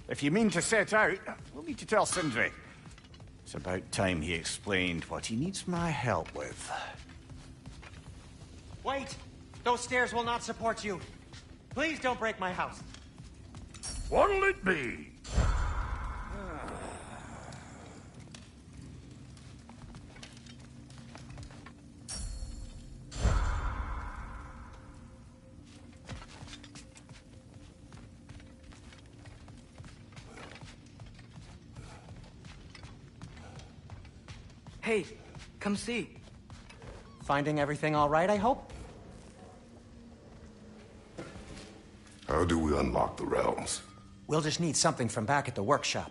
If you mean to set out, we'll need to tell Sindri. It's about time he explained what he needs my help with. Wait! Those stairs will not support you. Please don't break my house. What'll it be? Hey, come see. Finding everything all right, I hope? How do we unlock the realms? We'll just need something from back at the workshop.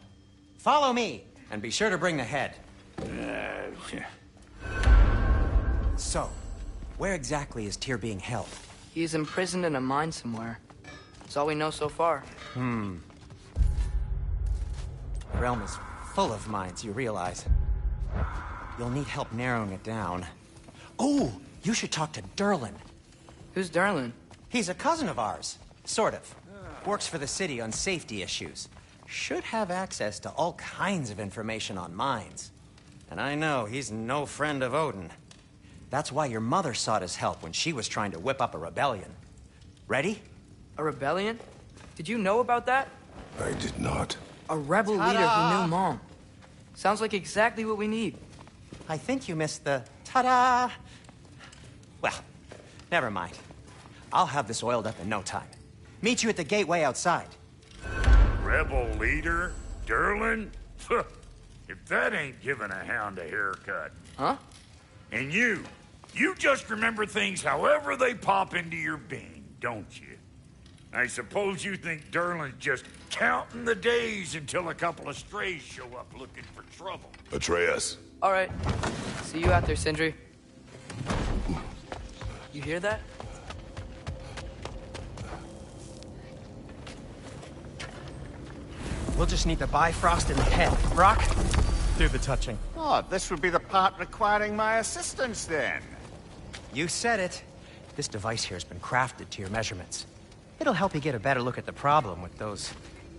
Follow me, and be sure to bring the head. So, where exactly is Tyr being held? He's imprisoned in a mine somewhere. That's all we know so far. The realm is full of mines, you realize. You'll need help narrowing it down. Oh, you should talk to Durlin. Who's Darlin? He's a cousin of ours. Sort of. Works for the city on safety issues. Should have access to all kinds of information on mines. And I know he's no friend of Odin. That's why your mother sought his help when she was trying to whip up a rebellion. Ready? A rebellion? Did you know about that? I did not. A rebel leader who knew Mom. Sounds like exactly what we need. I think you missed the ta-da! Well, never mind. I'll have this oiled up in no time. Meet you at the gateway outside. Rebel leader? Durlin? If that ain't giving a hound a haircut. Huh? And you just remember things however they pop into your being, don't you? I suppose you think Durlin's just counting the days until a couple of strays show up looking for trouble. Atreus. All right. See you out there, Sindri. You hear that? We'll just need the Bifrost in the head. Brock, do the touching. Oh, this would be the part requiring my assistance, then. You said it. This device here has been crafted to your measurements. It'll help you get a better look at the problem with those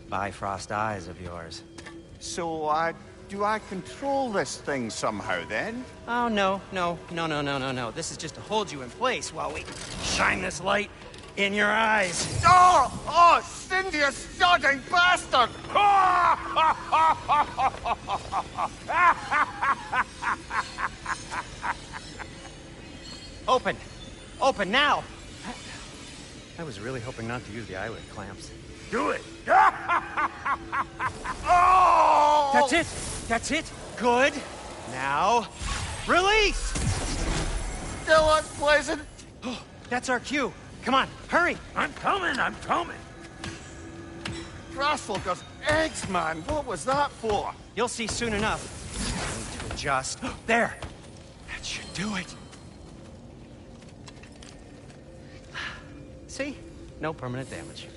Bifrost eyes of yours. So, do I control this thing somehow, then? Oh, no. This is just to hold you in place while we shine this light in your eyes. Oh, Cindy, you sodding bastard! Open now! I was really hoping not to use the eyelid clamps. Do it! Oh! That's it! Good! Now, release! Still unpleasant. That's our cue. Come on, hurry! I'm coming! Grassfolker's eggs, man. What was that for? You'll see soon enough. I need to adjust. There! That should do it. See? No permanent damage.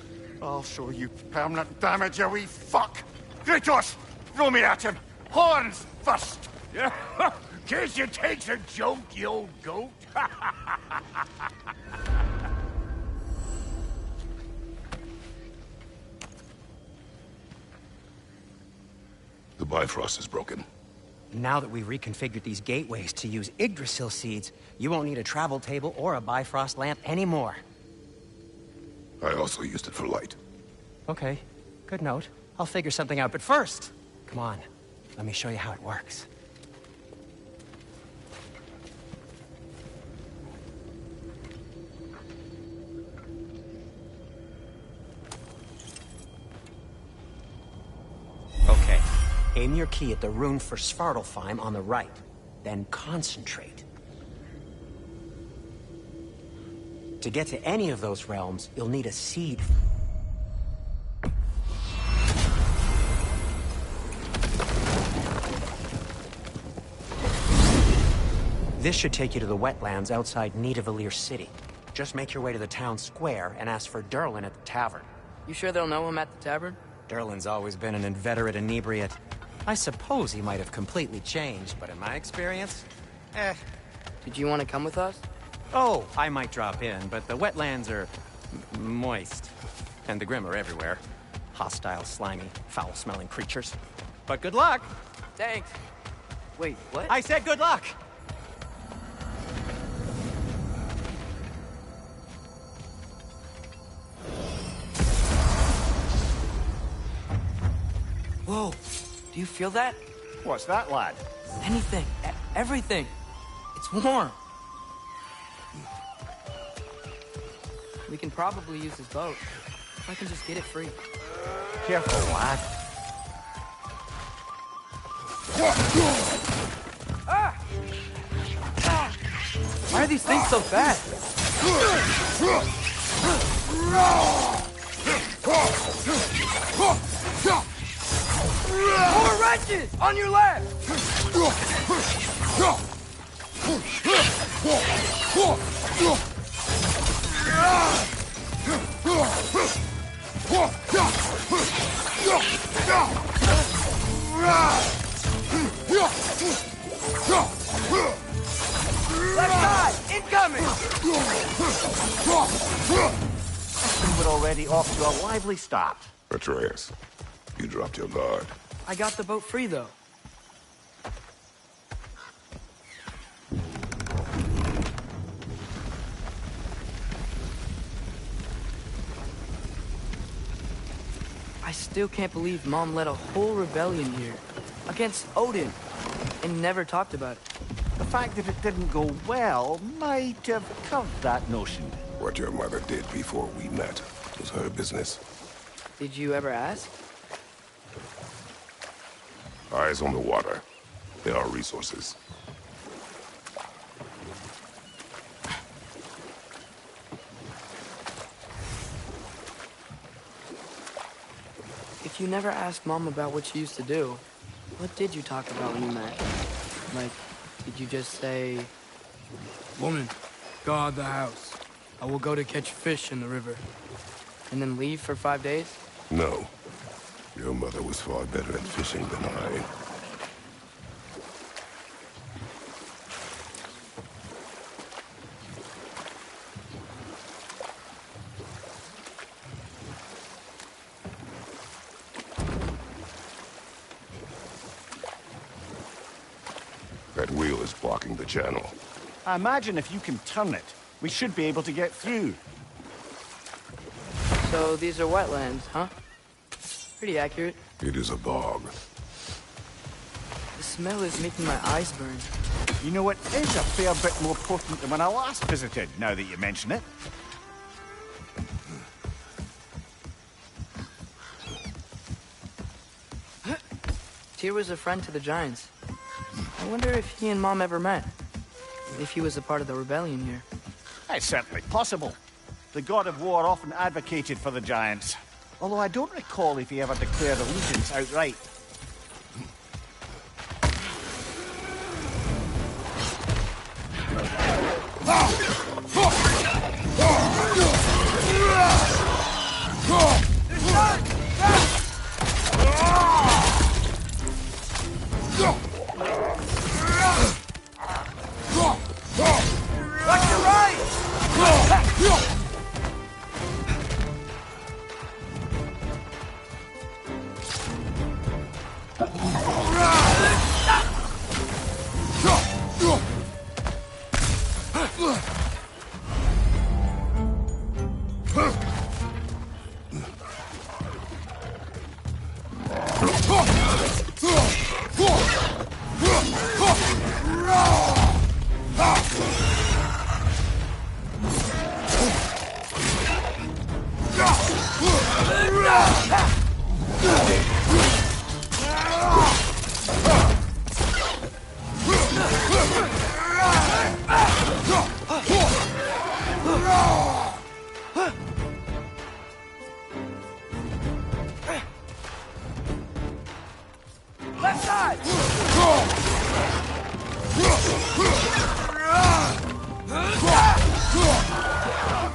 I'll show you permanent damage, you wee fuck! Kratos! Throw me at him! Horns first! Yeah, case you takes a joke, you old goat. The Bifrost is broken. Now that we've reconfigured these gateways to use Yggdrasil seeds, you won't need a travel table or a Bifrost lamp anymore. I also used it for light. Okay, good note. I'll figure something out, but first, come on, let me show you how it works. Okay, aim your key at the rune for Svartalfheim on the right, then concentrate. To get to any of those realms, you'll need a seed. This should take you to the wetlands outside Nidavellir City. Just make your way to the town square and ask for Durlin at the tavern. You sure they'll know him at the tavern? Durlin's always been an inveterate inebriate. I suppose he might have completely changed, but in my experience, Did you want to come with us? Oh, I might drop in, but the wetlands are moist. And the Grim are everywhere. Hostile, slimy, foul-smelling creatures. But good luck! Thanks. Wait, what? I said good luck! Whoa. Do you feel that? What's that, lad? Anything. Everything. It's warm. We can probably use this boat. If I can just get it free. Careful, lad. Why are these things so fast? More wrenches! On your left! Left side! Incoming! We're already off to a lively start. Atreus, you dropped your guard. I got the boat free, though. I still can't believe Mom led a whole rebellion here. Against Odin. And never talked about it. The fact that it didn't go well might have covered that notion. What your mother did before we met was her business. Did you ever ask? Eyes on the water. There are resources. If you never asked Mom about what she used to do, what did you talk about when you met? Like, did you just say... Woman, guard the house. I will go to catch fish in the river. And then leave for 5 days? No. Your mother was far better at fishing than I. That wheel is blocking the channel. I imagine if you can turn it, we should be able to get through. So these are wetlands, huh? Pretty accurate. It is a bog. The smell is making my eyes burn. You know, it is a fair bit more potent than when I last visited, now that you mention it. Tyr was a friend to the Giants. I wonder if he and Mom ever met. If he was a part of the rebellion here. It's certainly possible. The god of war often advocated for the Giants. Although I don't recall if he ever declared allegiance outright. Left side!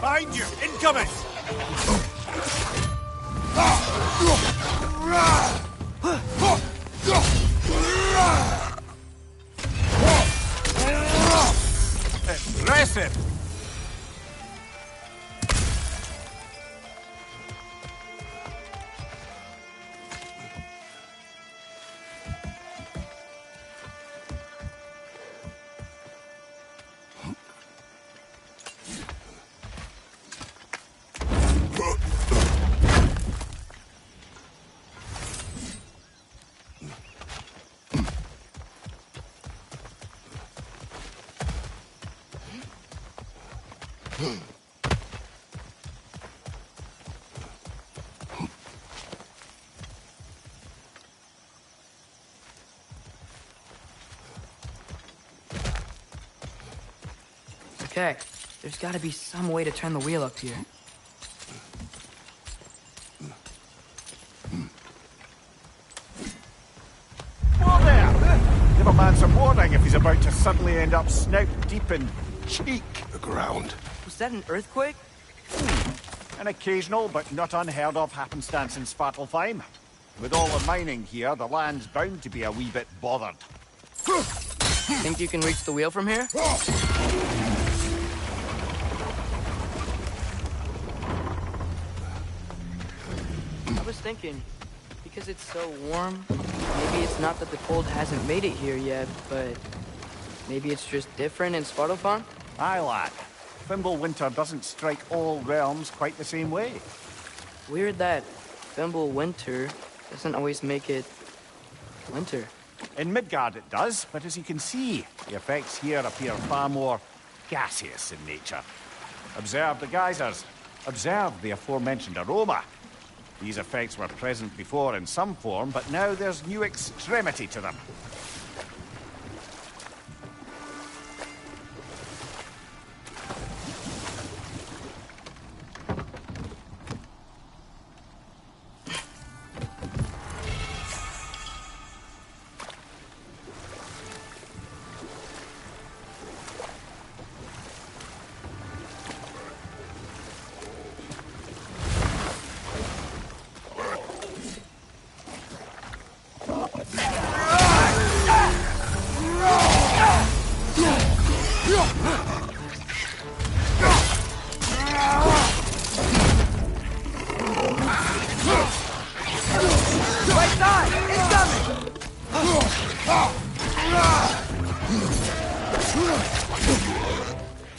Behind you! Incoming! Impressive! Okay, there's gotta be some way to turn the wheel up here. Whoa there! Give a man some warning if he's about to suddenly end up snout deep in cheek. The ground. Was that an earthquake? An occasional but not unheard of happenstance in Svartalfheim. With all the mining here, the land's bound to be a wee bit bothered. Think you can reach the wheel from here? I was thinking, because it's so warm, maybe it's not that the cold hasn't made it here yet, but maybe it's just different in Svartalfheim? Aye, lad. Fimbulwinter doesn't strike all realms quite the same way. Weird that Fimbulwinter doesn't always make it winter. In Midgard it does, but as you can see, the effects here appear far more gaseous in nature. Observe the geysers. Observe the aforementioned aroma. These effects were present before in some form, but now there's new extremity to them.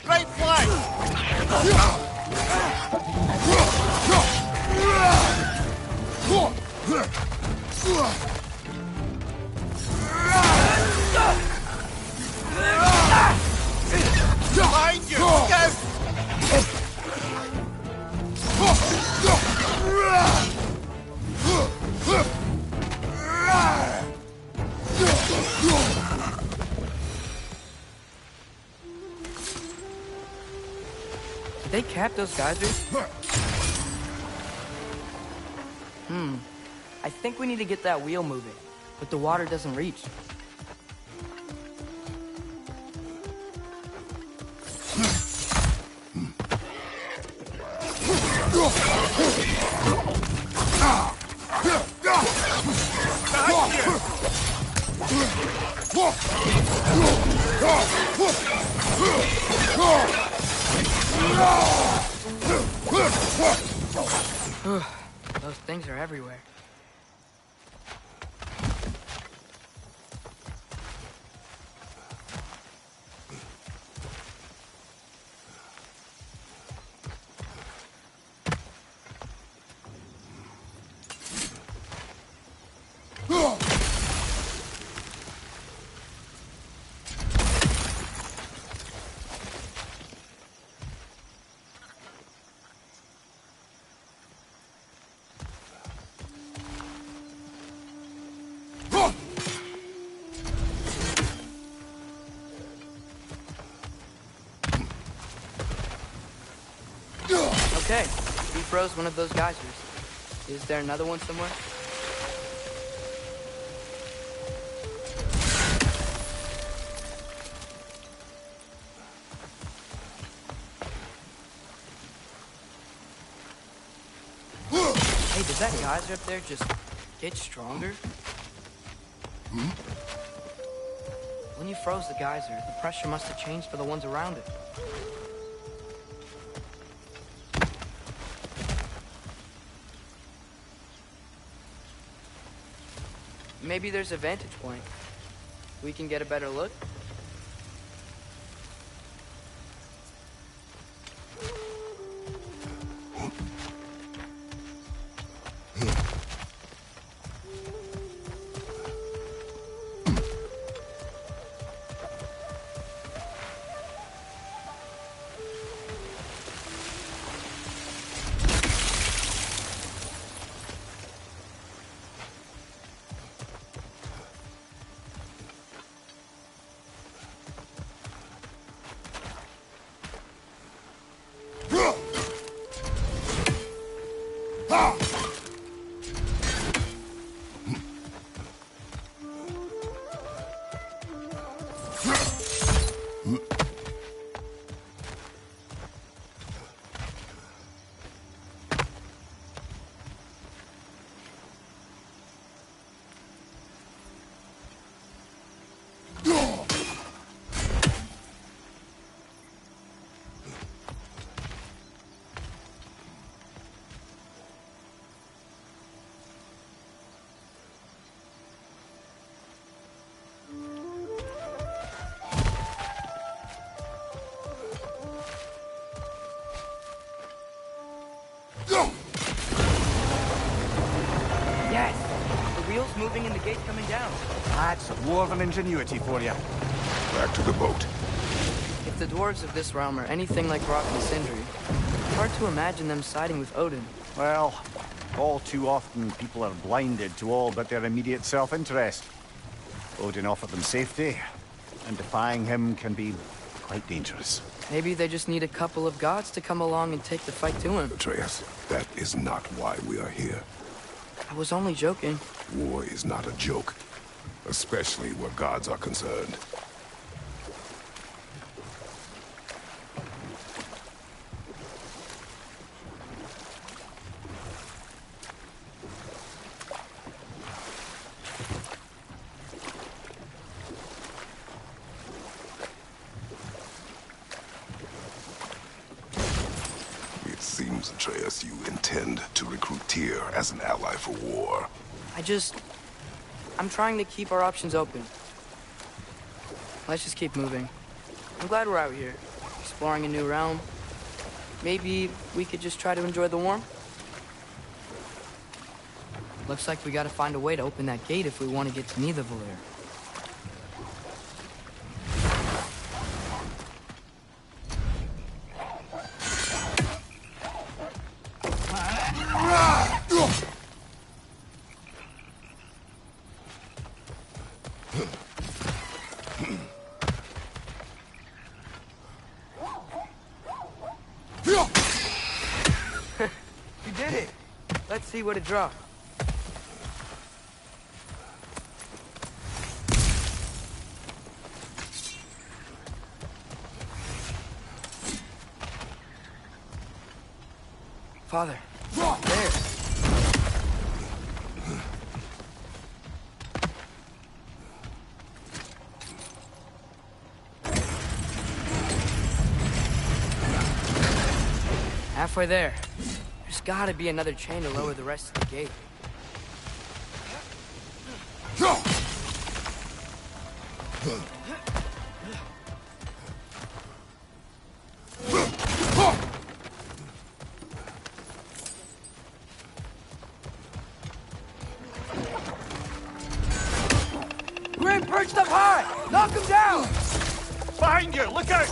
Great flight! Behind you! Go! Did they cap those geysers? I think we need to get that wheel moving, but the water doesn't reach. Those things are everywhere. Okay, we froze one of those geysers. Is there another one somewhere? Hey, did that geyser up there just get stronger? When you froze the geyser, the pressure must have changed for the ones around it. Maybe there's a vantage point. We can get a better look. Yes! The wheel's moving and the gate's coming down. That's dwarven ingenuity for you. Back to the boat. If the dwarves of this realm are anything like Rock and Sindri, it's hard to imagine them siding with Odin. Well, all too often people are blinded to all but their immediate self-interest. Odin offered them safety, and defying him can be quite dangerous. Maybe they just need a couple of gods to come along and take the fight to him. Atreus, that is not why we are here. I was only joking. War is not a joke, especially where gods are concerned. It seems, Atreus, you intend to recruit Tyr as an ally for war. I'm trying to keep our options open. Let's just keep moving. I'm glad we're out here, exploring a new realm. Maybe we could just try to enjoy the warmth? Looks like we gotta find a way to open that gate if we want to get to Nidavellir. You did it! Let's see what it dropped. Father, there. Halfway there. There's gotta be another chain to lower the rest of the gate. Grim perched up high! Knock him down! Behind you! Look out!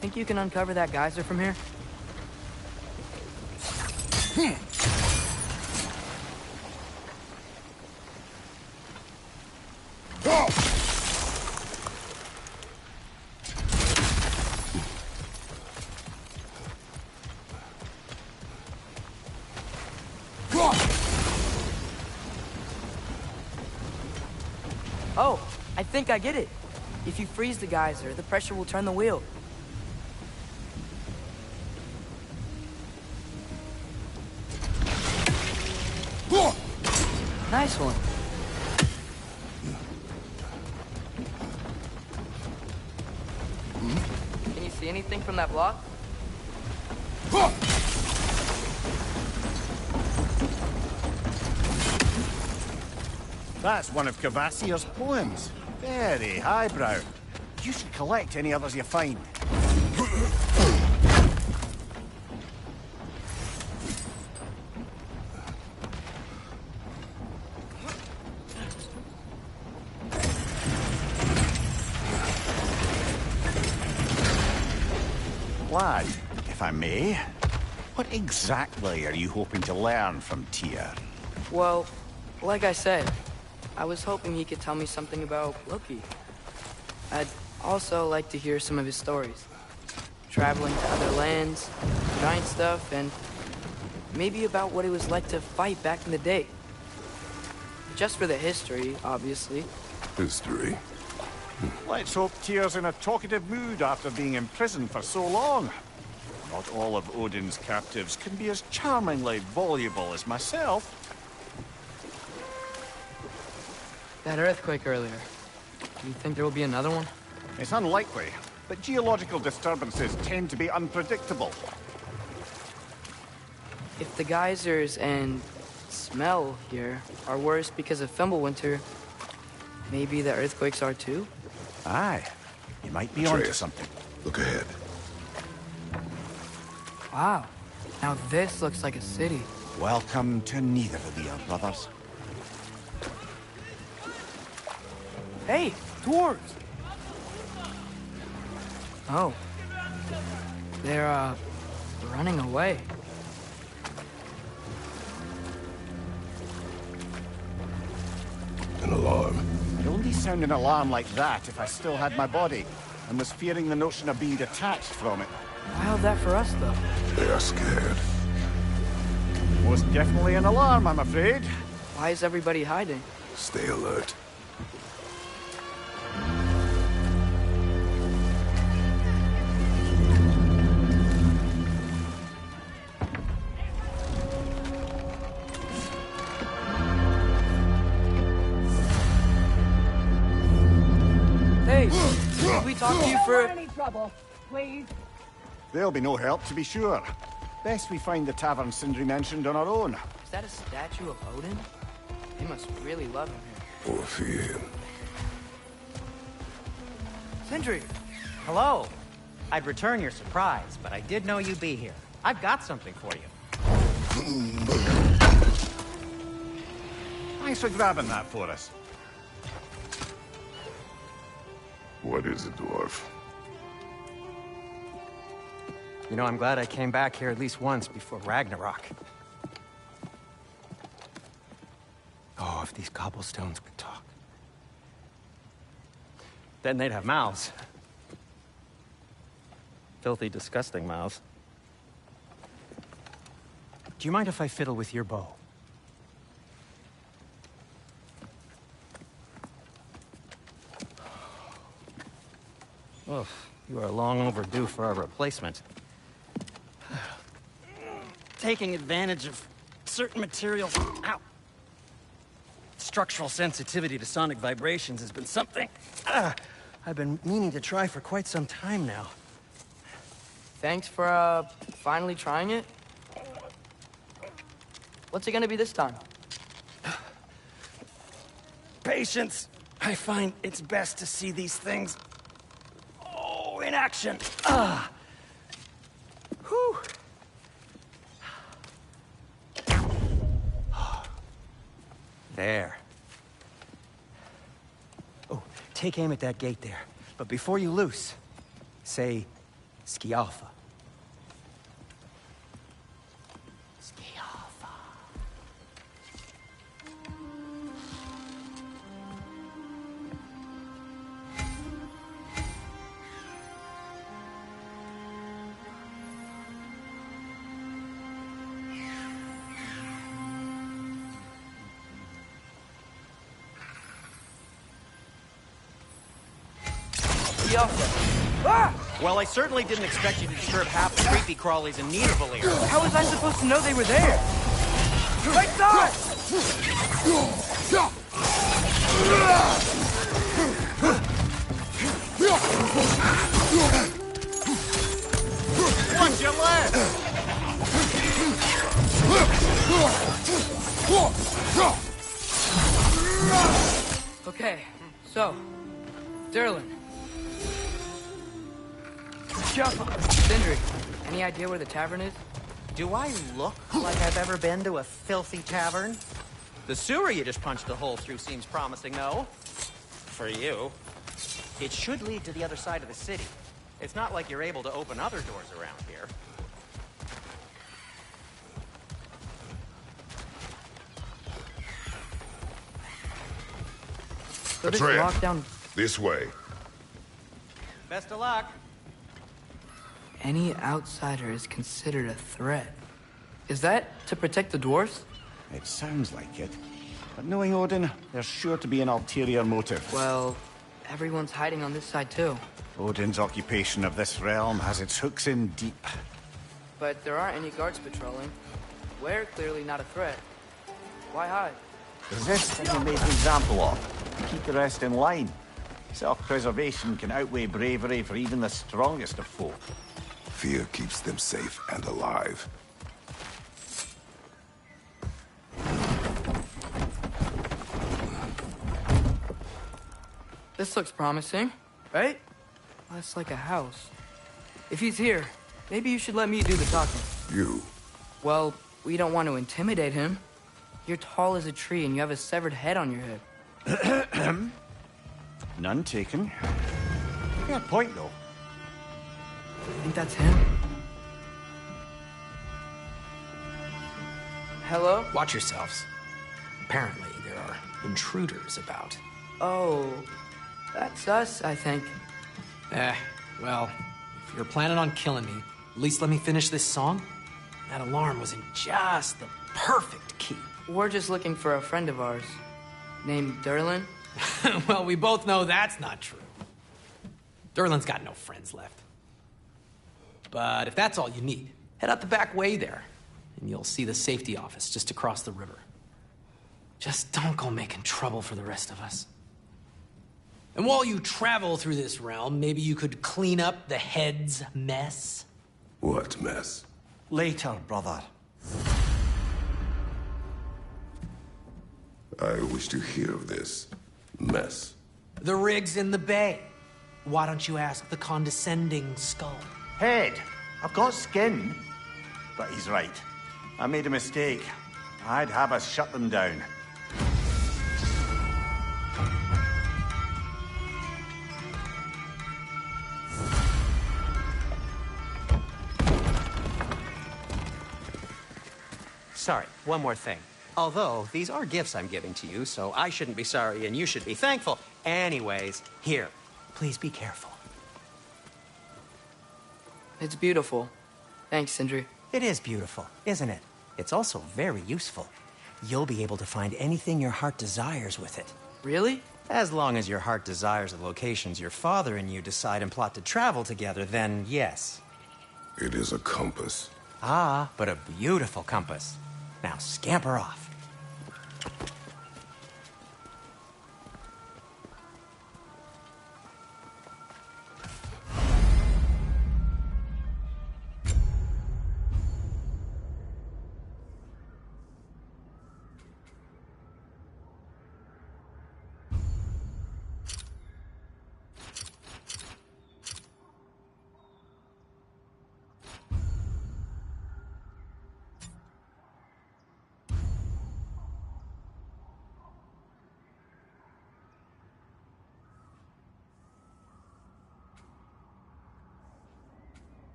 Think you can uncover that geyser from here? Oh, I think I get it. If you freeze the geyser, the pressure will turn the wheel. Nice one. Can you see anything from that block? That's one of Kvasir's poems. Very highbrow. You should collect any others you find. Lad, if I may, what exactly are you hoping to learn from Tyr? Well, like I said, I was hoping he could tell me something about Loki. I'd also like to hear some of his stories. Traveling to other lands, giant stuff, and maybe about what it was like to fight back in the day. Just for the history, obviously. History. Let's hope Tyr's in a talkative mood after being imprisoned for so long. Not all of Odin's captives can be as charmingly voluble as myself. That earthquake earlier. Do you think there will be another one? It's unlikely, but geological disturbances tend to be unpredictable. If the geysers and smell here are worse because of Fimbulwinter, maybe the earthquakes are too? Aye, you might be onto Atreus, something. look ahead. Wow. Now this looks like a city. Welcome to Nidavellir, brothers. Hey, dwarves! Oh. They're, running away. An alarm. I'd only sound an alarm like that if I still had my body, and was fearing the notion of being detached from it. How's that for us, though? They are scared. Most definitely an alarm, I'm afraid. Why is everybody hiding? Stay alert. Hey, did we talk to you for... Any trouble, please? There'll be no help, to be sure. Best we find the tavern Sindri mentioned on our own. Is that a statue of Odin? They must really love him here. Or fear him. Sindri! Hello. I'd return your surprise, but I did know you'd be here. I've got something for you. Thanks for grabbing that for us. What is it, dwarf? You know, I'm glad I came back here at least once before Ragnarok. Oh, if these cobblestones could talk. Then they'd have mouths. Filthy, disgusting mouths. Do you mind if I fiddle with your bow? Oh, you are long overdue for a replacement. Taking advantage of certain materials. Ow! Structural sensitivity to sonic vibrations has been something I've been meaning to try for quite some time now. Thanks for, finally trying it. What's it gonna be this time? Patience. I find it's best to see these things, in action. Whew. There. Oh, take aim at that gate there. But before you loose, say, Skialfa. Skialfa. Ah! Well, I certainly didn't expect you to disturb half the creepy crawlies in Nidavellir. How was I supposed to know they were there? Right side! Watch your left! Okay, so, Durlin. Sindri, any idea where the tavern is? Do I look like I've ever been to a filthy tavern? The sewer you just punched a hole through seems promising, though. For you. It should lead to the other side of the city. It's not like you're able to open other doors around here. So this Atreus, lockdown... this way. Best of luck. Any outsider is considered a threat. Is that to protect the dwarves? It sounds like it. But knowing Odin, there's sure to be an ulterior motive. Well, Everyone's hiding on this side, too. Odin's occupation of this realm has its hooks in deep. But there aren't any guards patrolling. We're clearly not a threat. Why hide? Resist and be made an example of. Keep the rest in line. Self-preservation can outweigh bravery for even the strongest of folk. Fear keeps them safe and alive. This looks promising, right? Well, that's like a house. If he's here, maybe you should let me do the talking. You? Well, we don't want to intimidate him. You're tall as a tree and you have a severed head on your head. None taken. Fair point, though. I think that's him. Hello? Watch yourselves. Apparently, there are intruders about. Oh, that's us, I think. Well, if you're planning on killing me, at least let me finish this song. That alarm was in just the perfect key. We're just looking for a friend of ours, named Durlin. Well, we both know that's not true. Durlin's got no friends left. But if that's all you need, head out the back way there, and you'll see the safety office just across the river. Just don't go making trouble for the rest of us. And while you travel through this realm, maybe you could clean up the head's mess? What mess? Later, brother. I wish to hear of this mess. The rig's in the bay. Why don't you ask the condescending skull? Head. I've got skin. But he's right. I made a mistake. I'd have us shut them down. Sorry, one more thing. Although, these are gifts I'm giving to you, so I shouldn't be sorry and you should be thankful. Anyways, here, please be careful. It's beautiful. Thanks, Sindri. It is beautiful, isn't it? It's also very useful. You'll be able to find anything your heart desires with it. Really? As long as your heart desires the locations your father and you decide and plot to travel together, then yes. It is a compass. Ah, but a beautiful compass. Now scamper off.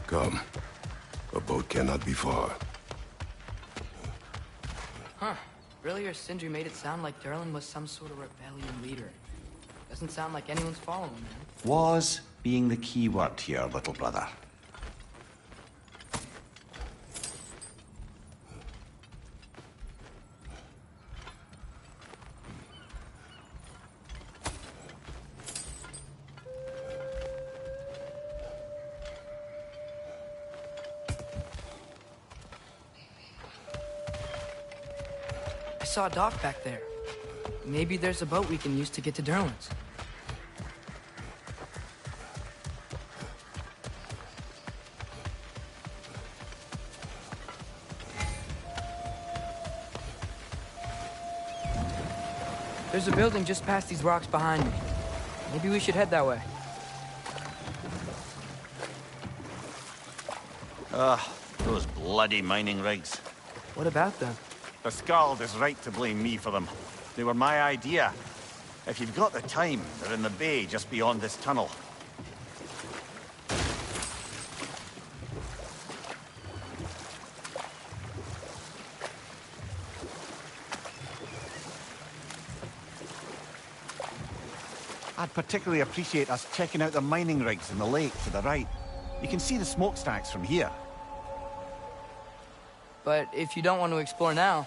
Come. A boat cannot be far. Huh. Earlier, Sindri made it sound like Durlin was some sort of rebellion leader. Doesn't sound like anyone's following him. Was being the key word here, little brother. I saw a dock back there. Maybe there's a boat we can use to get to Durlin's. There's a building just past these rocks behind me. Maybe we should head that way. Those bloody mining rigs. What about them? The Skald is right to blame me for them. They were my idea. If you've got the time, they're in the bay just beyond this tunnel. I'd particularly appreciate us checking out the mining rigs in the lake to the right. You can see the smokestacks from here. But if you don't want to explore now,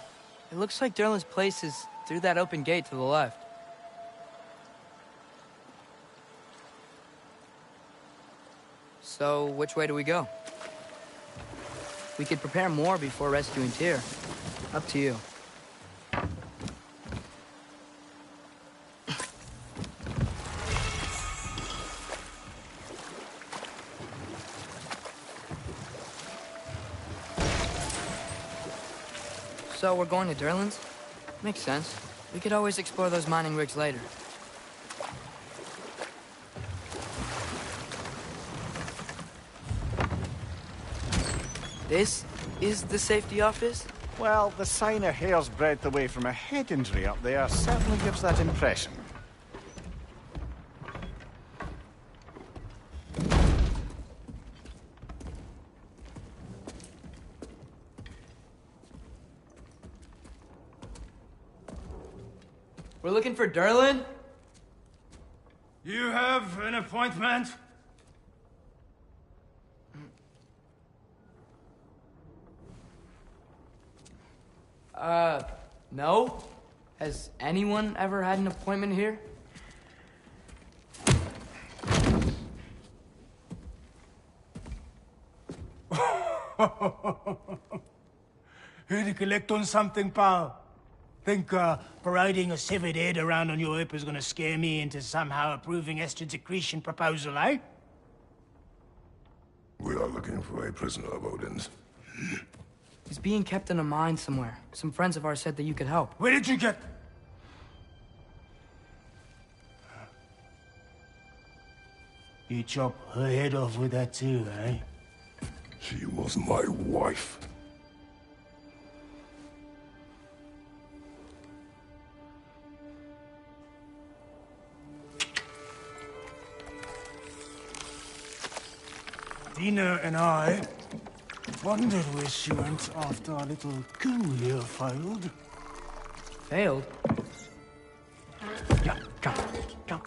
it looks like Durlin's place is through that open gate to the left. So, which way do we go? We could prepare more before rescuing Tyr. Up to you. So we're going to Durlin's? Makes sense. We could always explore those mining rigs later. This is the safety office? Well, the sign a hair's breadth away from a head injury up there certainly gives that impression. We're looking for Durlin? You have an appointment? No? Has anyone ever had an appointment here? Here to collect on something, pal? Think parading a severed head around on your hip is gonna scare me into somehow approving Estrid's accretion proposal, eh? We are looking for a prisoner of Odin's. He's being kept in a mine somewhere. Some friends of ours said that you could help. Where did you get... You chop her head off with that too, eh? She was my wife. Dina and I wondered where she went after our little coup here failed. Failed? Yeah, come.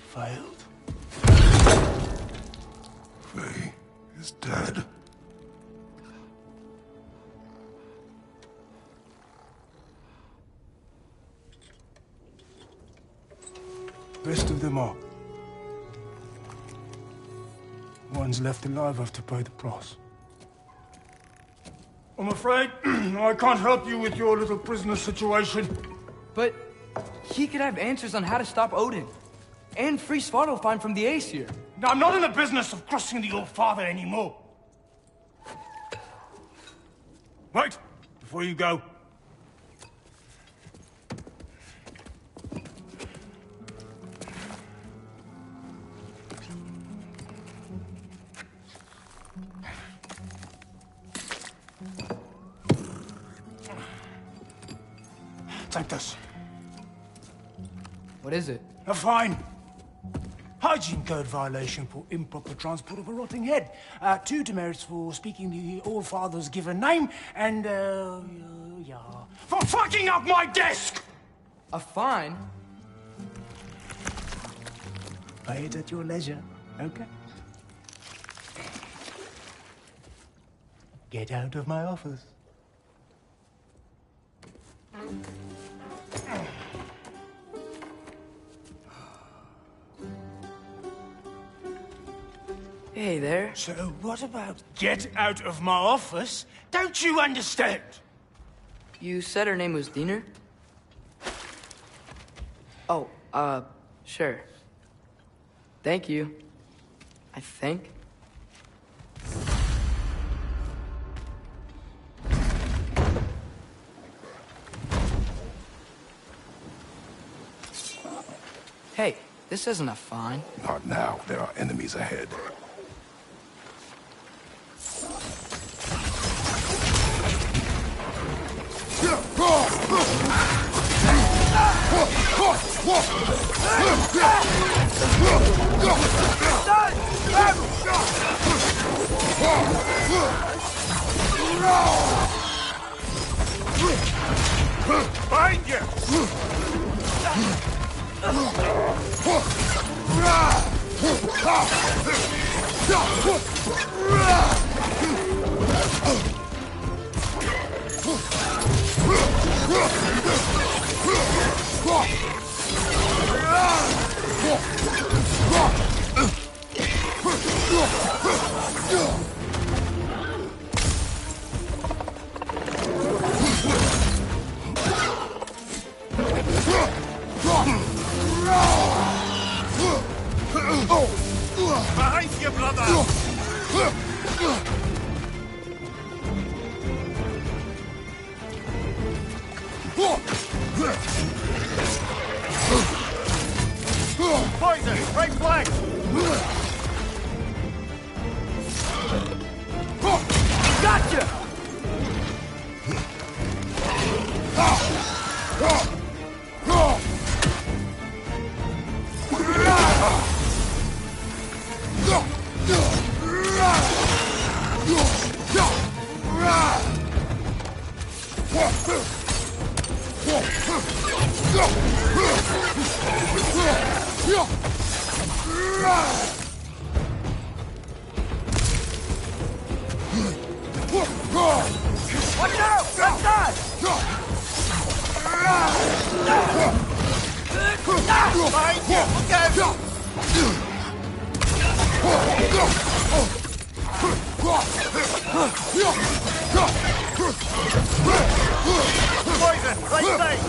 Failed. Faye is dead. Best of them all. One's left alive have to pay the price. I'm afraid I can't help you with your little prisoner situation. But he could have answers on how to stop Odin. And free Svartalfheim from the Aesir. Now, I'm not in the business of crossing the old father anymore. Wait, before you go. Take this. What is it? A fine. Hygiene code violation for improper transport of a rotting head. 2 demerits for speaking the All-Father's given name, and, yeah... for fucking up my desk! A fine? Pay it at your leisure, okay? Get out of my office. Hey there. So what about get out of my office? Don't you understand? You said her name was Diener? Oh, sure. Thank you. I think. Hey, this isn't a fine. Not now. There are enemies ahead. Find you! Behind you, brother! Poison! Right flank! Gotcha! Watch out! Left side! Behind you! Look out! Poison! Right side!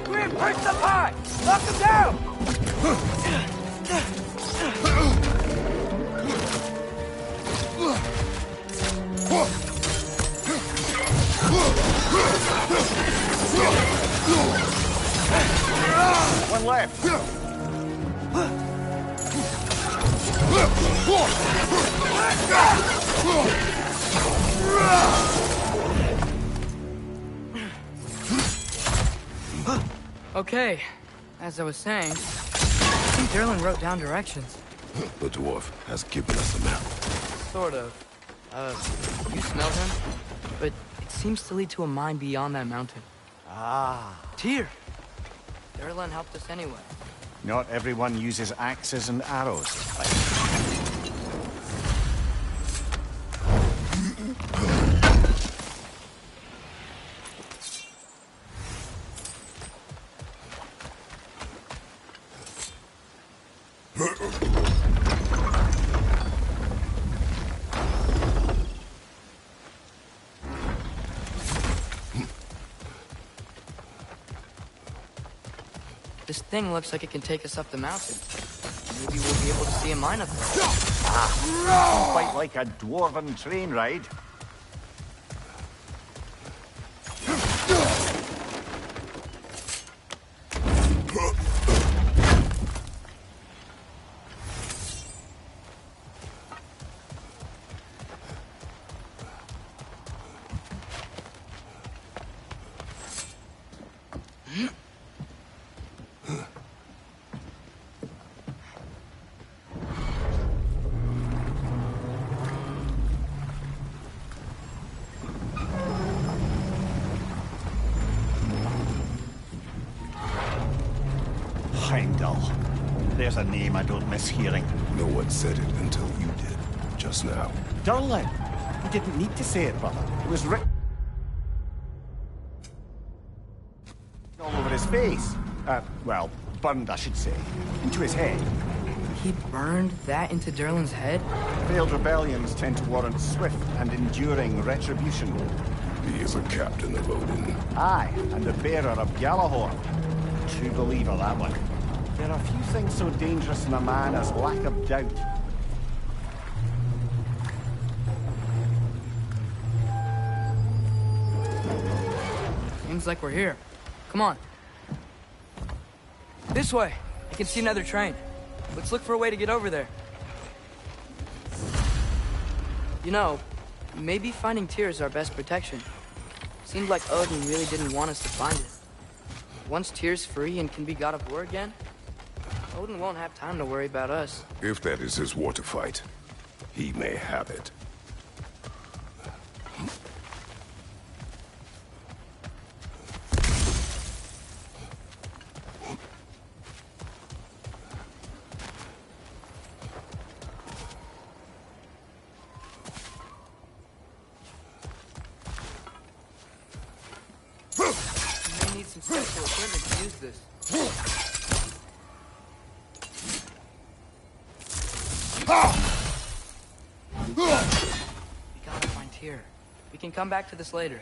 Grim, push the pie! Knock him down! One left. Okay, as I was saying, I think Durlin wrote down directions. The dwarf has given us a map. Sort of. You smelled him? But it seems to lead to a mine beyond that mountain. Ah. Tyr! Durlin helped us anyway. Not everyone uses axes and arrows. This thing looks like it can take us up the mountain. Maybe we'll be able to see a mine up there. Quite like a dwarven train ride. Heimdall. There's a name I don't miss hearing. No one said it until you did, just now. Durlin. You didn't need to say it, brother. It was written all over his face. Well, burned, I should say. Into his head. He burned that into Durlin's head? Failed rebellions tend to warrant swift and enduring retribution. He is a captain of Odin. Aye, and the bearer of Gjallarhorn. True believer, that one. There are few things so dangerous in a man as lack of doubt. Seems like we're here. Come on. This way. I can see another train. Let's look for a way to get over there. You know, maybe finding Tyr is our best protection. Seemed like Odin really didn't want us to find it. Once Tyr's free and can be God of War again, Odin won't have time to worry about us. If that is his war to fight, he may have it. You may need some special equipment to use this. We gotta find Tyr. We can come back to this later.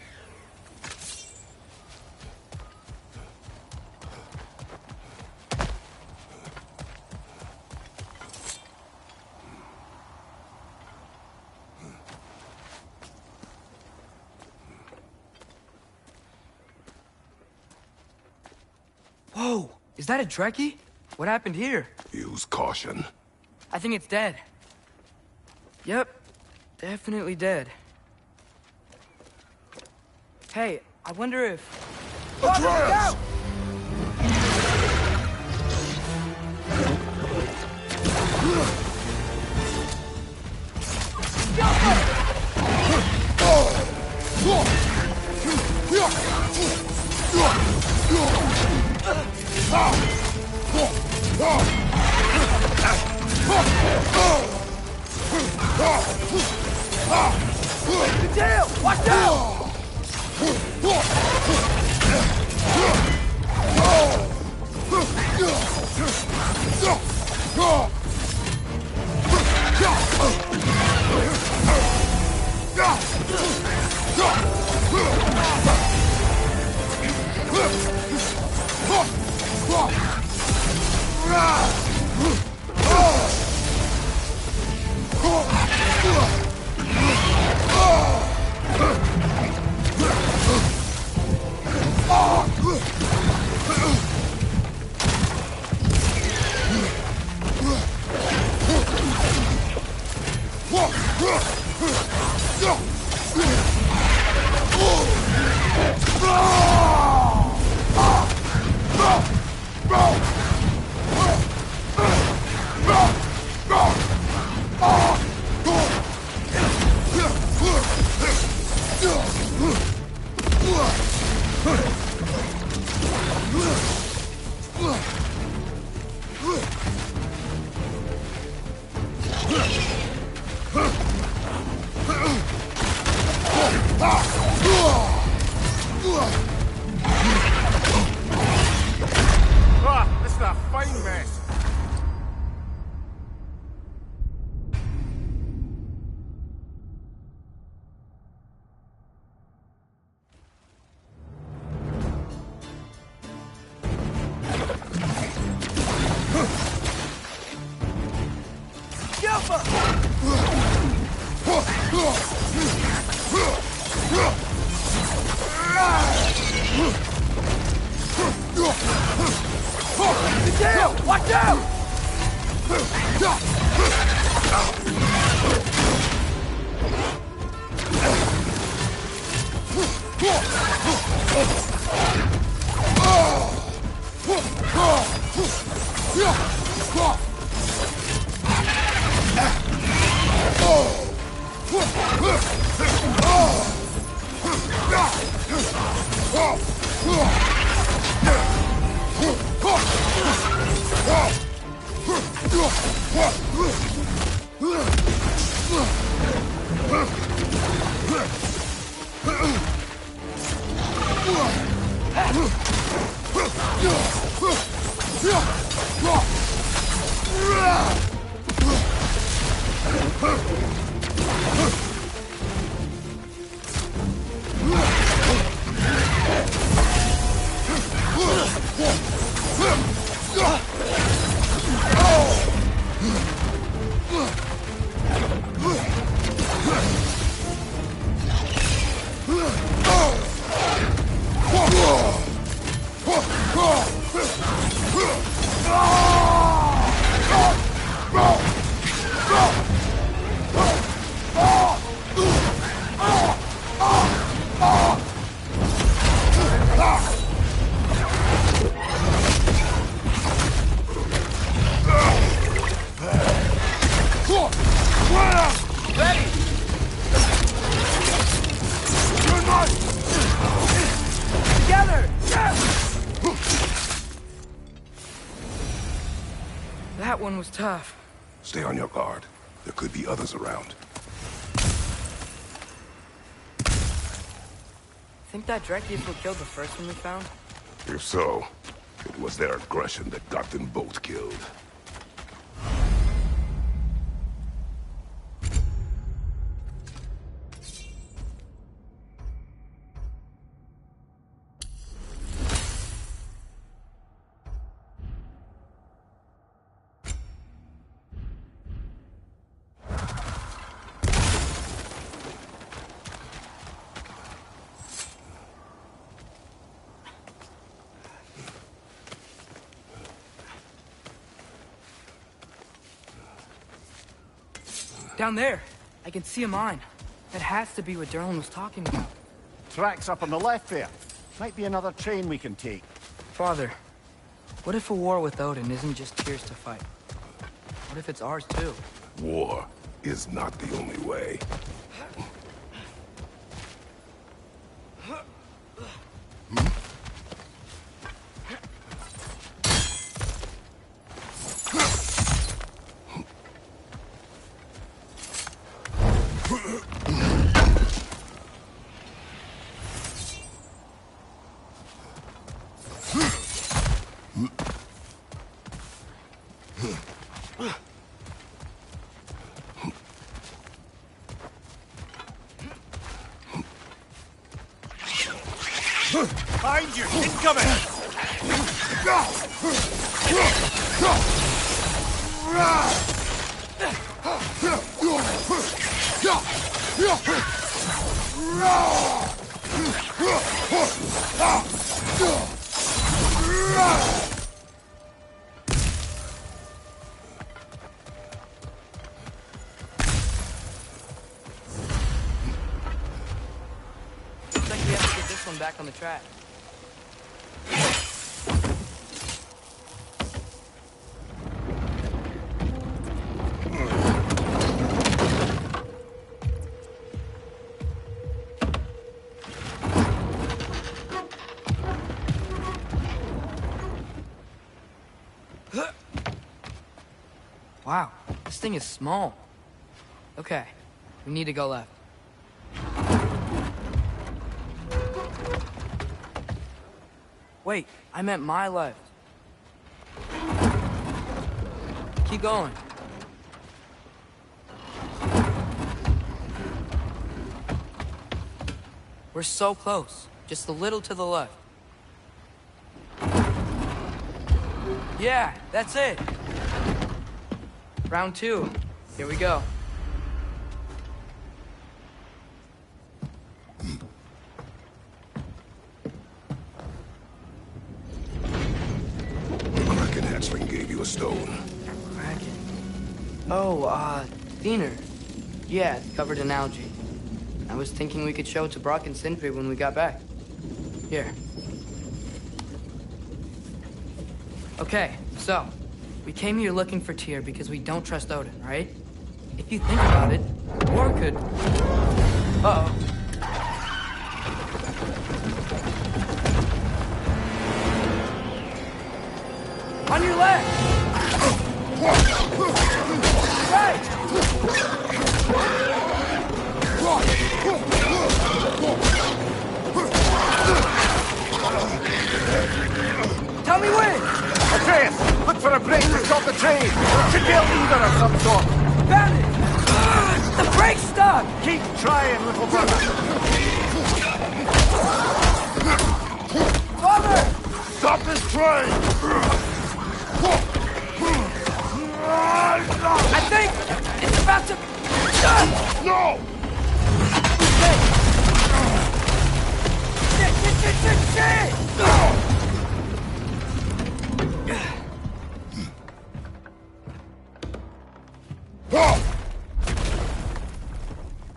Whoa! Is that a Trekkie? What happened here? Use caution. I think it's dead. Yep, definitely dead. Hey, I wonder if... Atreus! Tail! Watch out! Ah, this is a fine mess. Tail! Watch out! Ready! Together! That one was tough. Stay on your guard. There could be others around. Think that Drek vehicle killed the first one we found? If so, it was their aggression that got them both killed. Down there. I can see a mine. That has to be what Durlin was talking about. Tracks up on the left there. Might be another train we can take. Father, what if a war with Odin isn't just Tyr's to fight? What if it's ours too? War is not the only way. Behind you! Incoming! Looks like we have to get this one back on the track. Wow, this thing is small. Okay, we need to go left. Wait, I meant my left. Keep going. We're so close. Just a little to the left. Yeah, that's it. Round two. Here we go. The Kraken hatchling gave you a stone. Kraken. Oh, Diener. Yeah, it's covered in algae. I was thinking we could show it to Brock and Sindri when we got back. Here. Okay, so, we came here looking for Tyr because we don't trust Odin, right? If you think about it, war could... Uh-oh. On your left! Right! Tell me when! Atreus! Look for a break to stop the train! Should be a lever of some sort! Found it! The brake's stuck! Keep trying, little brother! Father! Stop this train! I think it's about to... No! Shit!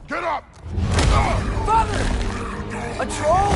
Get up! Father! A troll?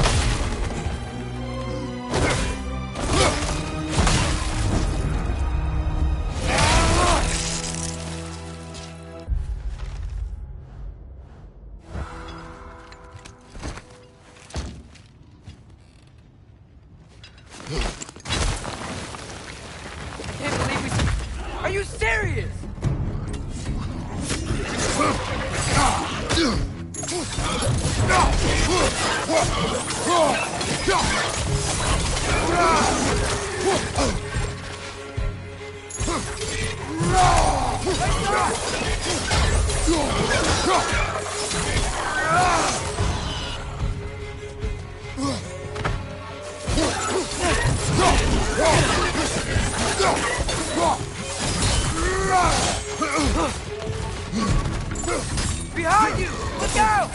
Behind you! Look out!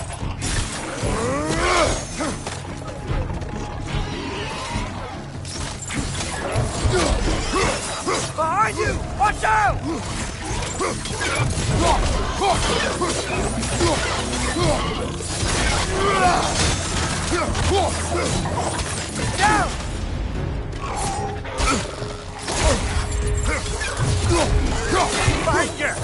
Behind you! Watch out! Down! Behind you!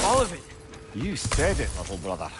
All of it. You said it, little brother.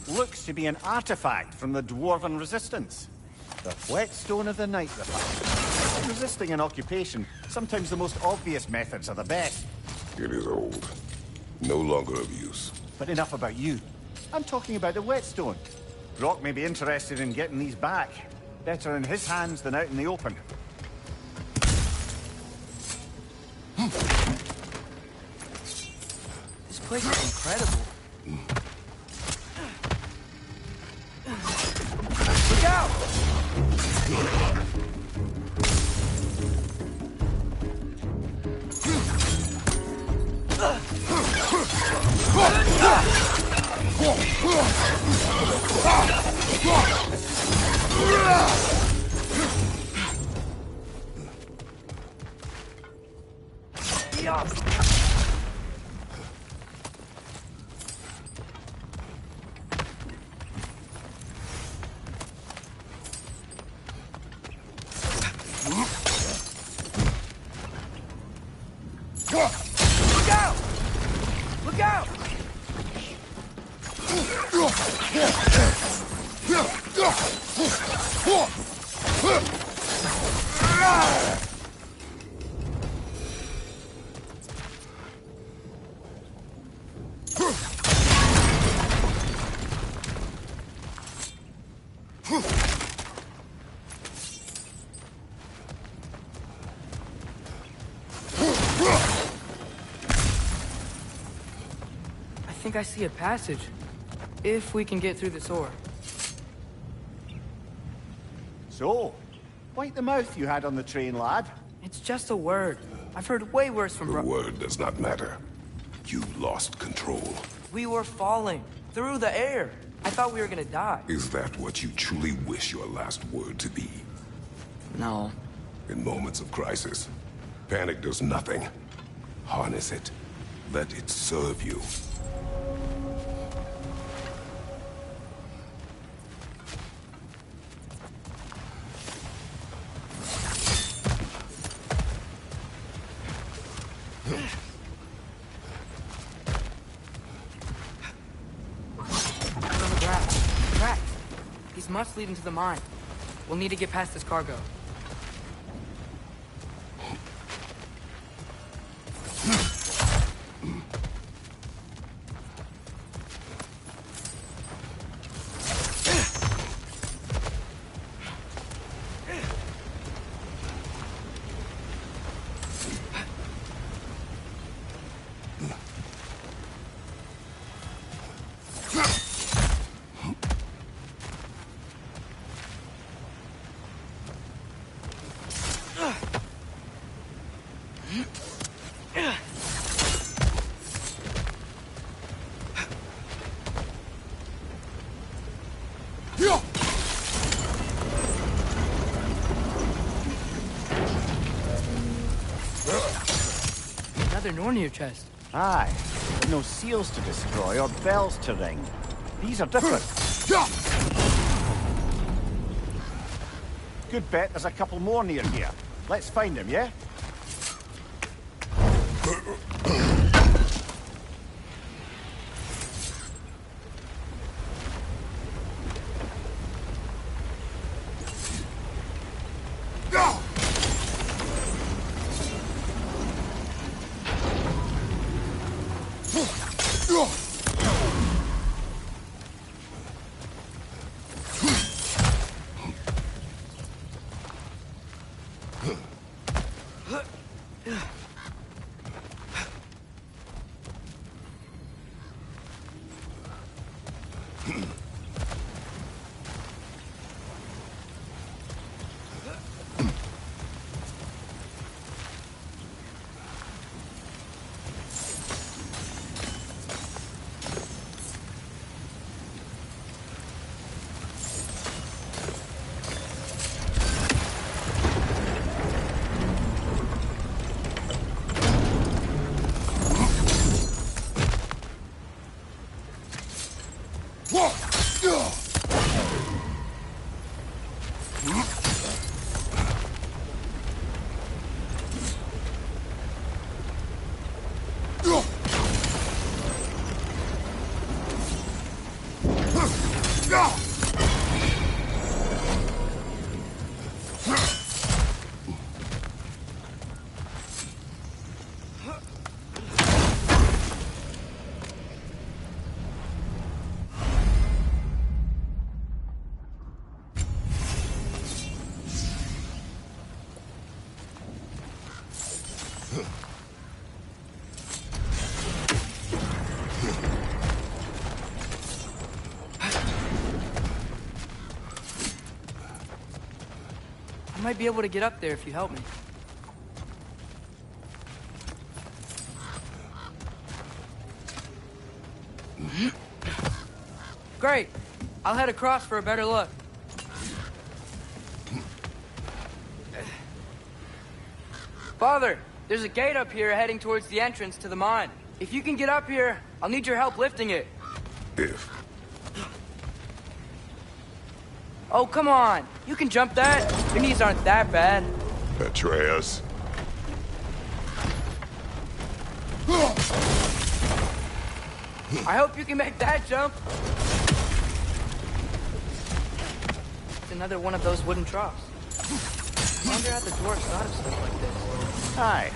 Looks to be an artifact from the Dwarven Resistance. The whetstone of the Night Reaper. Resisting an occupation, sometimes the most obvious methods are the best. It is old. No longer of use. But enough about you. I'm talking about the whetstone. Brock may be interested in getting these back. Better in his hands than out in the open. This place is incredible. Look out! Look out! Look out! I think I see a passage. If we can get through this door. So, wipe the mouth you had on the train, lad. It's just a word. I've heard way worse from The word does not matter. You lost control. We were falling through the air. I thought we were gonna die. Is that what you truly wish your last word to be? No. In moments of crisis, panic does nothing. Harness it. Let it serve you. must lead into the mine. We'll need to get past this cargo. Another Nornir chest. Aye. But no seals to destroy or bells to ring. These are different. Good bet there's a couple more near here. Let's find them, yeah? I might be able to get up there if you help me. Great. I'll head across for a better look. Father, there's a gate up here heading towards the entrance to the mine. If you can get up here, I'll need your help lifting it. If. Oh, come on. You can jump that. Your knees aren't that bad. Atreus. I hope you can make that jump. It's another one of those wooden troughs. I wonder how the dwarves thought of stuff like this. Aye.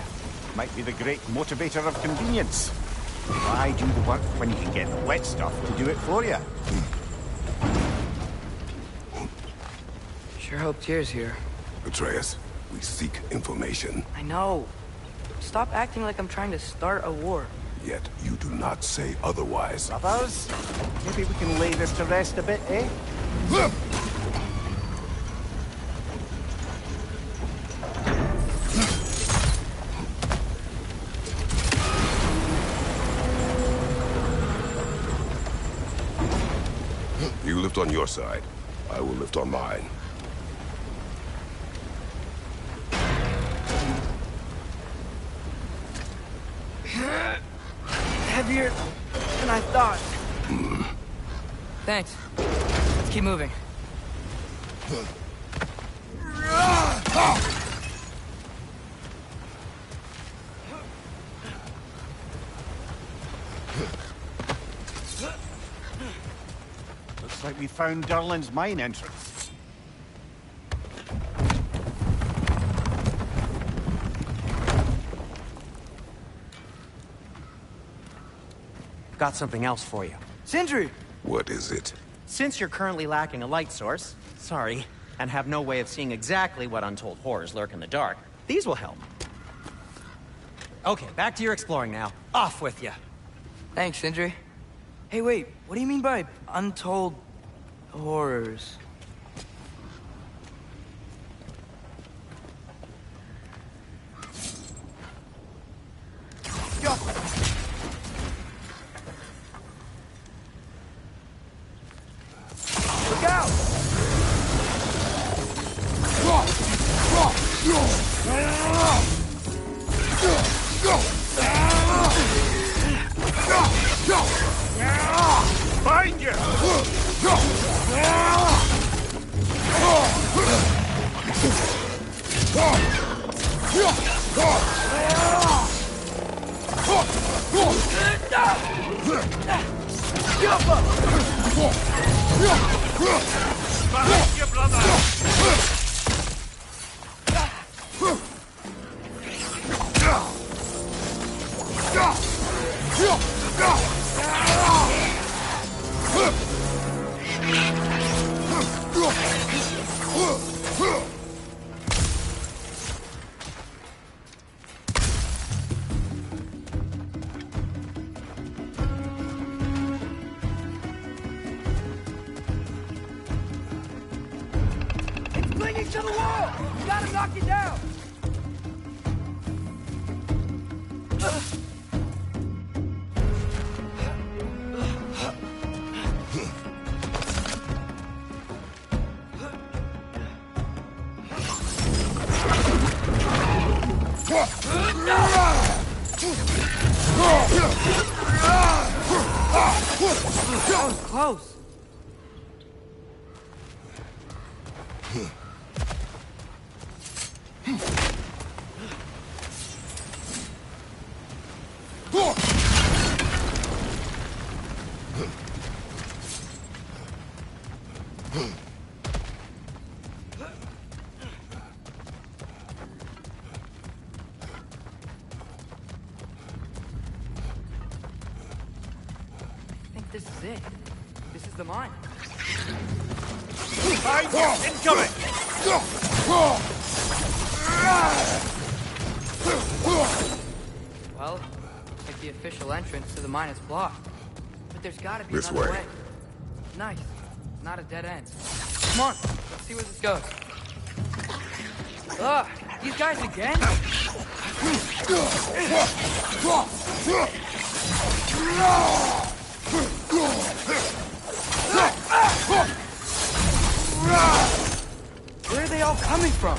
Might be the great motivator of convenience. Why do the work when you can get the wet stuff to do it for you? Sure hope Tyr's here. Atreus, we seek information. I know. Stop acting like I'm trying to start a war. Yet you do not say otherwise. Brothers, maybe we can lay this to rest a bit, eh? You lift on your side. I will lift on mine. Heavier than I thought. Thanks. Let's keep moving. Looks Looks like we found Durlin's mine entrance. Got something else for you. Sindri! What is it? Since you're currently lacking a light source, sorry, and have no way of seeing exactly what untold horrors lurk in the dark, these will help. Okay, back to your exploring now. Off with you. Thanks, Sindri. Hey, wait, what do you mean by untold horrors? Yo! Look out! Find you! Behind you, brother! It's clinging to the wall! You gotta knock it down! That was close. I think this is it. This is the mine. Behind you! Incoming! Well, looks like the official entrance to the mine is blocked. But there's gotta be This another way. way. Nice. Not a dead end. Come on, let's see where this goes. Ugh, these guys again? Where are they all coming from?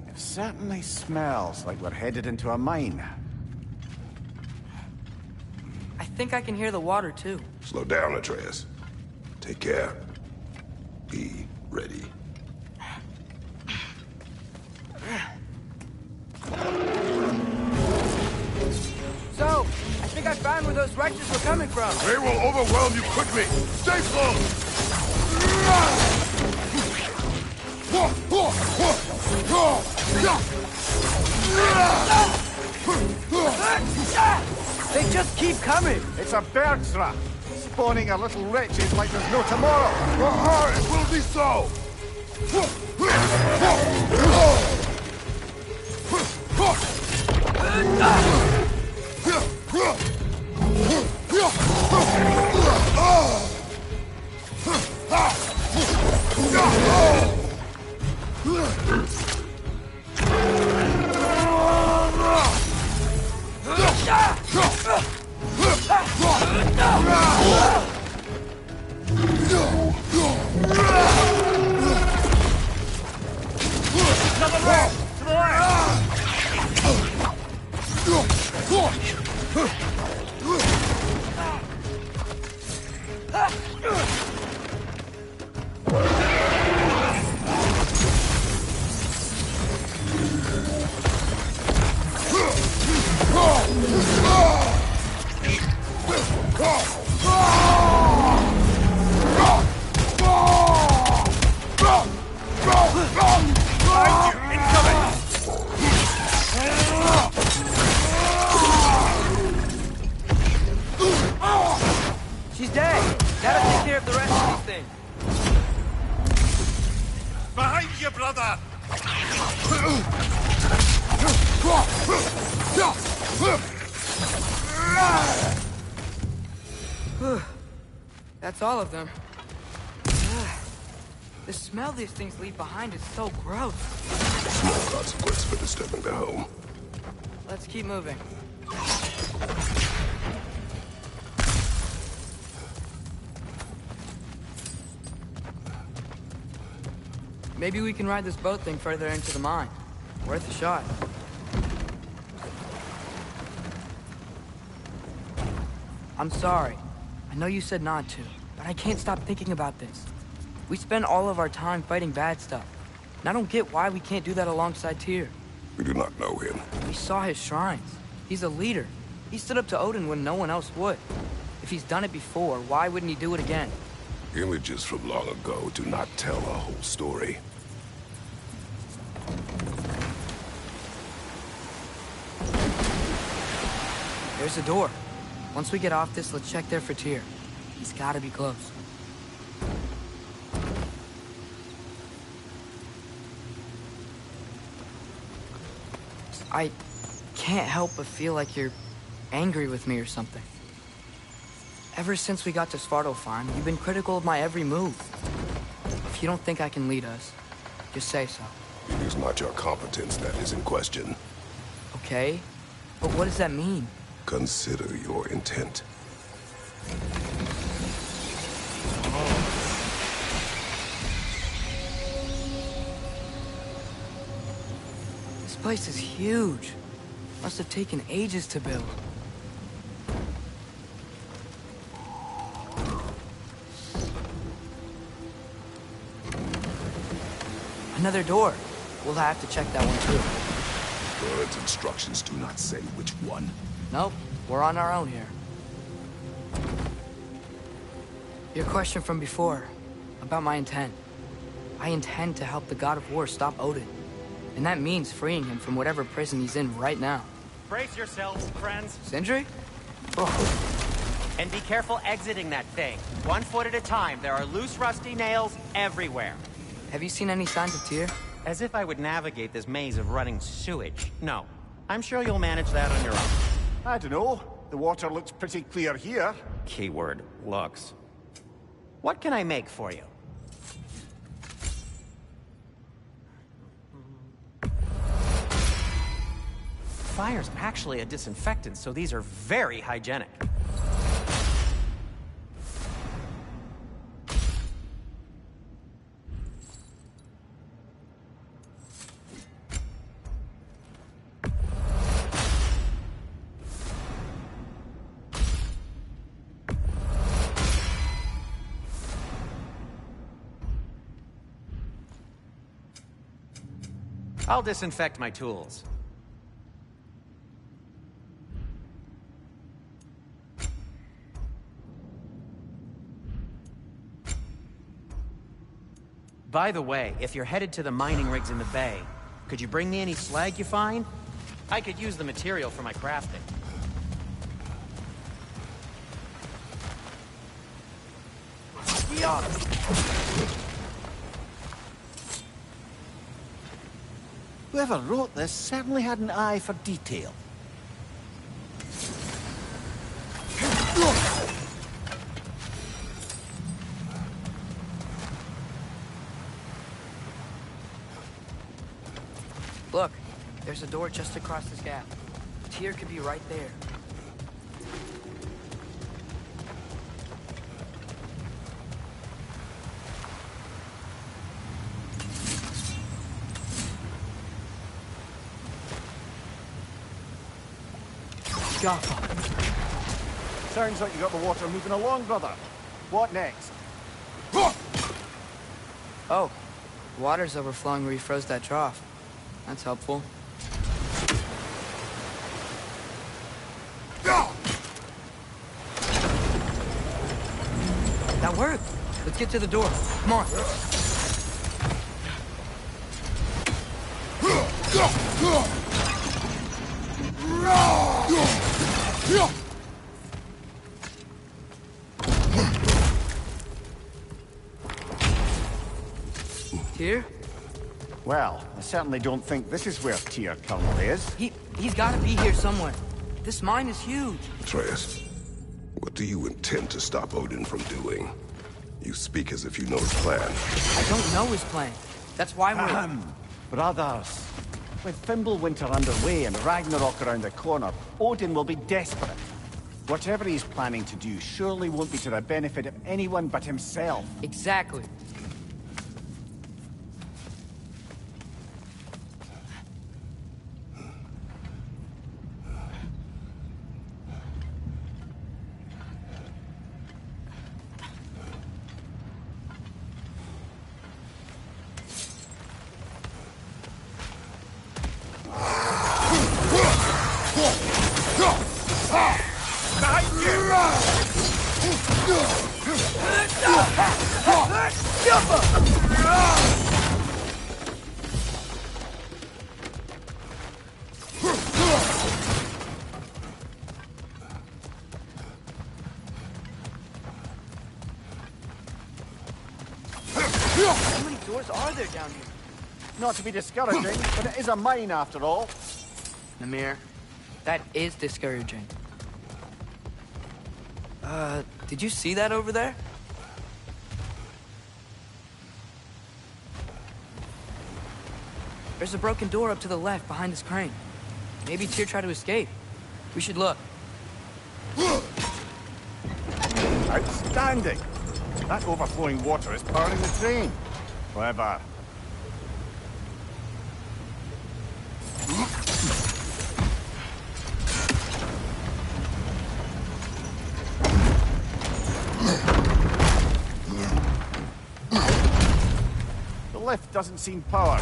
It certainly smells like we're headed into a mine. I think I can hear the water too. Slow down, Atreus. Take care. Be ready. So, I think I found where those wretches were coming from. They will overwhelm you quickly. Stay close. They just keep coming. It's a bergthra, spawning a little wretches like there's no tomorrow. It will be so. She's dead. Gotta take care of the rest of these things. Behind you, brother! That's all of them. The smell these things leave behind is so gross. Small consequence for disturbing their home. Let's keep moving. Maybe we can ride this boat thing further into the mine. Worth a shot. I'm sorry. I know you said not to, but I can't stop thinking about this. We spend all of our time fighting bad stuff. And I don't get why we can't do that alongside Tyr. We do not know him. We saw his shrines. He's a leader. He stood up to Odin when no one else would. If he's done it before, why wouldn't he do it again? Images from long ago do not tell a whole story. There's a door. Once we get off this, let's check there for Tyr. He's gotta be close. I can't help but feel like you're angry with me or something. Ever since we got to Svartalfheim, you've been critical of my every move. If you don't think I can lead us, just say so. It is not your competence that is in question. Okay? But what does that mean? Consider your intent. This place is huge. Must have taken ages to build. Another door. We'll have to check that one too. Bird's instructions do not say which one. Nope, we're on our own here. Your question from before, about my intent. I intend to help the God of War stop Odin. And that means freeing him from whatever prison he's in right now. Brace yourselves, friends. Sindri? And be careful exiting that thing. 1 foot at a time. There are loose, rusty nails everywhere. Have you seen any signs of Tyr? As if I would navigate this maze of running sewage. No. I'm sure you'll manage that on your own. I don't know. The water looks pretty clear here. Keyword, looks. What can I make for you? Fire's actually a disinfectant, so these are very hygienic. I'll disinfect my tools. By the way, if you're headed to the mining rigs in the bay, could you bring me any slag you find? I could use the material for my crafting. Whoever wrote this certainly had an eye for detail. Look, there's a door just across this gap. Tyr could be right there. Sounds like you got the water moving along, brother. What next? Oh, water's overflowing where you froze that trough. That's helpful. That worked. Let's get to the door. Come on. Tyr? Well, I certainly don't think this is where Tyr currently is. He's gotta be here somewhere. This mine is huge. Atreus, what do you intend to stop Odin from doing? You speak as if you know his plan. I don't know his plan. That's why we're... Brothers, with Fimbulwinter underway and Ragnarok around the corner, Odin will be desperate. Whatever he's planning to do surely won't be to the benefit of anyone but himself. Exactly. How many doors are there down here? Not to be discouraging, but it is a mine after all. Mimir, that is discouraging. Did you see that over there? There's a broken door up to the left behind this crane. Maybe Tyr tried to escape. We should look. Outstanding! That overflowing water is powering the train. Clever. The lift doesn't seem powered.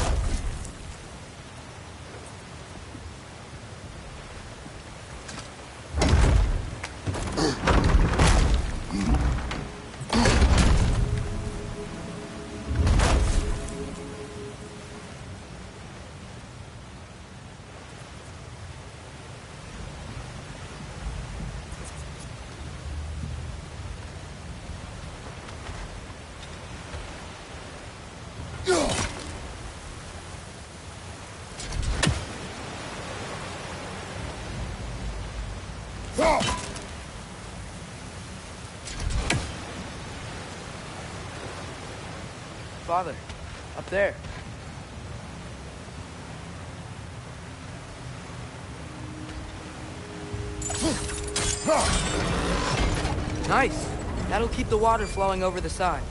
Father, up there. Nice. That'll keep the water flowing over the sides.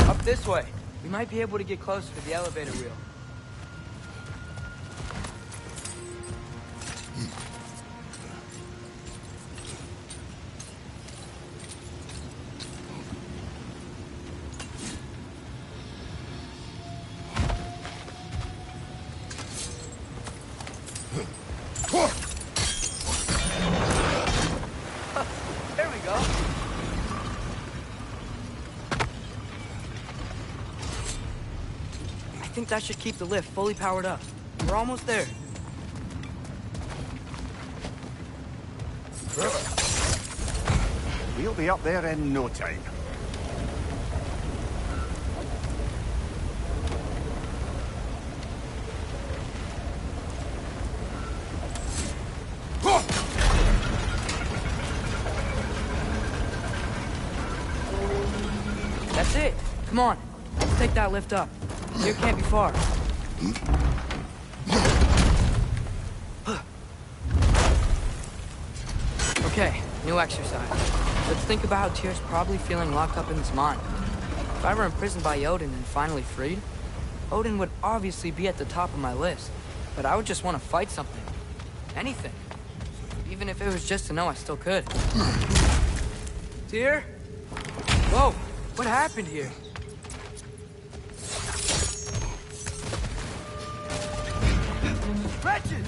Up this way. We might be able to get closer to the elevator wheel. There we go. I think that should keep the lift fully powered up. We're almost there. We'll be up there in no time. That's it. Come on. Let's take that lift up. Here can't be far. Okay, new exercise. Let's think about how Tyr's probably feeling locked up in this mine. If I were imprisoned by Odin and finally freed, Odin would obviously be at the top of my list. But I would just want to fight something. Anything. Even if it was just to know I still could. Tyr? Whoa, what happened here? Wretches!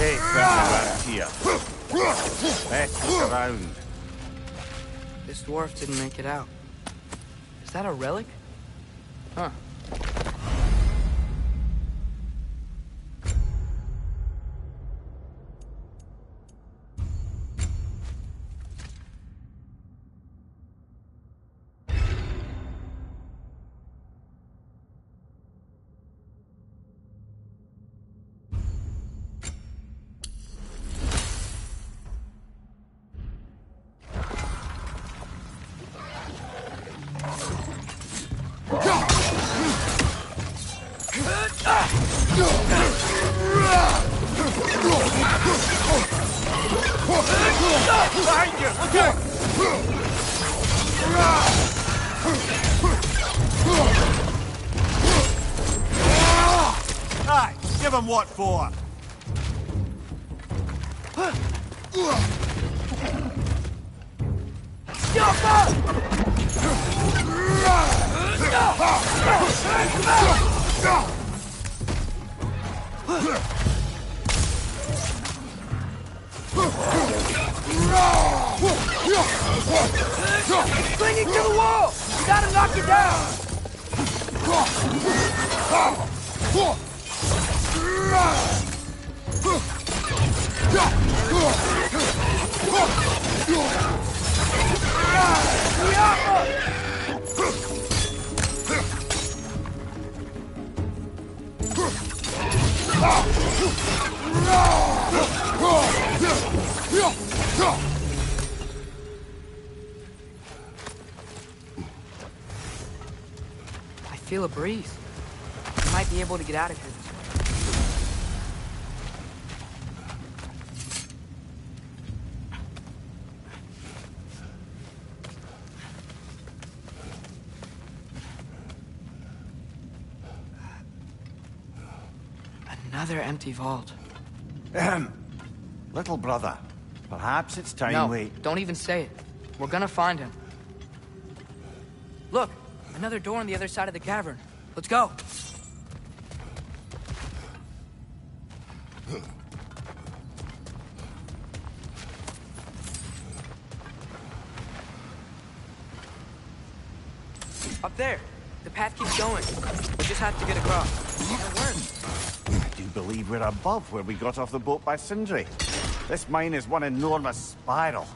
Hey, around here. Let's look around. This dwarf didn't make it out. Is that a relic? Huh. Aye, give him what for? Clinging to the wall! You gotta knock it down! I feel a breeze. We might be able to get out of here this way. Another empty vault. Little brother, perhaps it's time No, we... don't even say it. We're gonna find him. Look, another door on the other side of the cavern. Let's go. Up there. The path keeps going. We just have to get across. It'll work. I do believe we're above where we got off the boat by Sindri. This mine is one enormous spiral.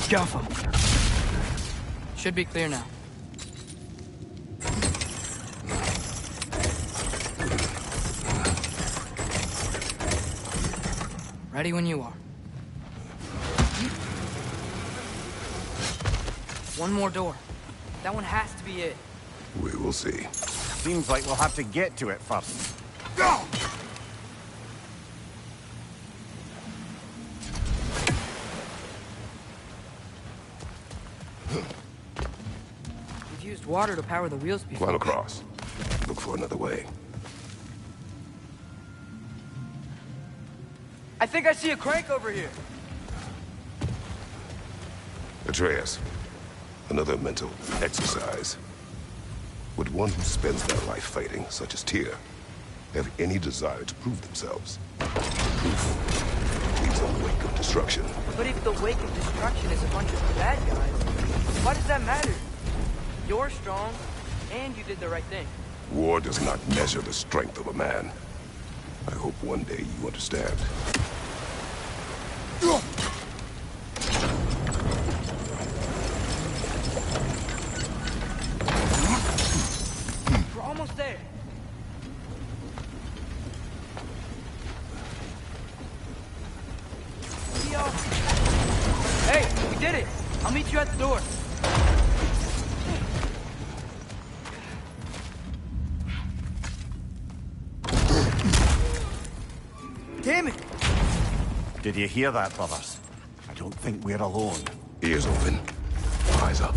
Careful. Should be clear now. Ready when you are. One more door. That one has to be it. We will see. Seems like we'll have to get to it first. Go! We've used water to power the wheels before. Climb across. Look for another way. I think I see a crank over here. Atreus, another mental exercise. Would one who spends their life fighting, such as Tyr, have any desire to proof themselves? Proof leaves a wake of destruction. But if the wake of destruction is a bunch of bad guys, why does that matter? You're strong, and you did the right thing. War does not measure the strength of a man. I hope one day you understand. We're almost there. See y'all. Hey, we did it. I'll meet you at the door. Damn it! Did you hear that, brothers? I don't think we're alone. Ears open. Eyes up.